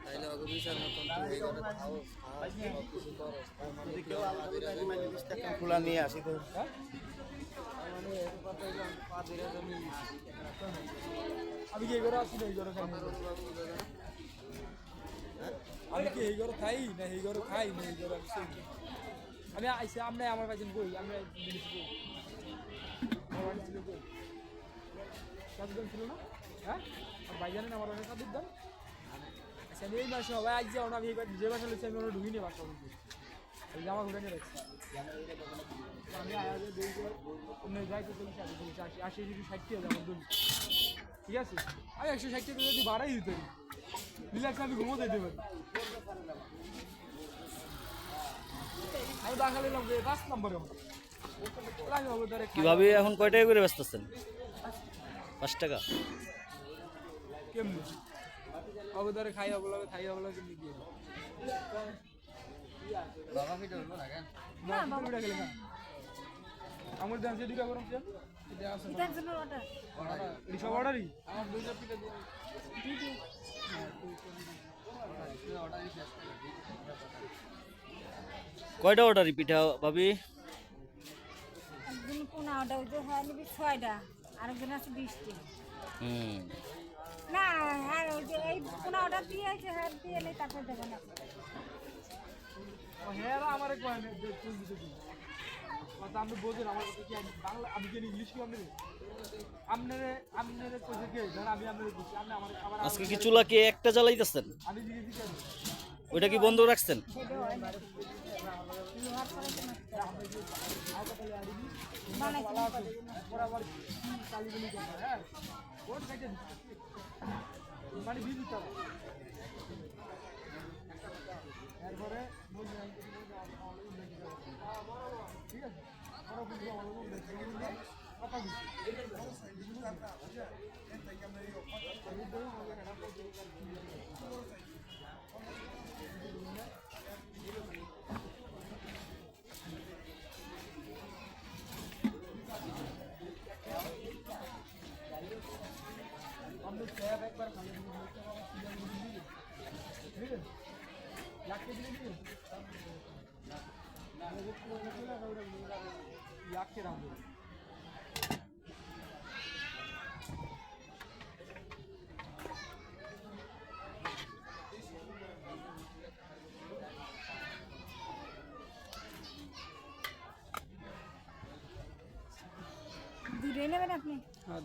তাইলে ওকে বিচার মতন তুই এই করে খাও সব কিছু করো মানে কেউ খোলা নিয়ে আসি তো মানে এর কথা হইলো পাদিরা জমি আমি কি এই ঘরে আসি না এই ঘরে খাই আমি কি এই ঘরে খাই না এই ঘরে খাই না এই ঘরে আমি আইসি আমরা আমার পাইছেন কই আমরা জিনিস কই আমার বাড়ি ছিল কই কাজগুলো ছিল না হ্যাঁ আর ভাই জানেন আমার অনেক কাজের দাম আচ্ছা আমি এই মাসে সবাই আজ যাও না আমি যে মাসে হচ্ছে আমি ওরা ঢুকিনি বাসা বলছি এই জামা ঘুরে নিয়ে রাখছি আমি আজ দুই করে অন্য যাইতে চলেছি আমি বলছি 80 যদি 60 হবে আমার দুই ঠিক আছে আমি 160 টাকা যদি বাড়াই দিতে পারি রিল্যাক্স আমি ঘুমো দিতে পারি আমি দেখালে 5 নম্বরে কিভাবে এখন কয় টাকা করে বেচতেছেন? 5 টাকা। কেমনি অবদারে খাই অবলাগে খাই অবলাগে কেমনি দিয়ে বাবা ফিট হলো না কেন না বাবা গেলে না আমার দাম যে দুটা গরম চেন এটা আছে এটা ছিল অর্ডার এই সব অর্ডারই আমার দুইটা পিঠা দিয়ে অর্ডার শেষ কয়টা অর্ডারই পিঠা ভাবি? একদিন কোনা অর্ডার যে হয় নিবি 6টা আরেকজন আছে 20টি না আর ওই যে এই কোনা অর্ডার দিয়ে আছে হ্যাঁ দিয়ে এলে তারপর দেবো না হ্যাঁ আমার এক মানে তুই দিতে দিই কথা আপনি বোঝেন আমার কথা কি বাংলা আমি কি ইংলিশ কি আপনারে আপনারে কইছে কি ধর আমি আপনারে কইছি আপনি আমার আমার আজকে কি চুলা কি একটা জ্বালাইতেছেন? আমি জিজ্ঞেস কেন ওইটা কি বন্ধ রাখছেন? সেটা হয় না লোহার পরে তো বানাইছি বরাবর কালি বলি কথা হ্যাঁ কোন সাইডে মানে বিজু তো এরপরে ঠিক আছে কথা हमने कैब एक बार खाने के लिए ठीक है लाख के लिए नहीं ना वो लाख के राम দূরে নেবেন আপনি हाँ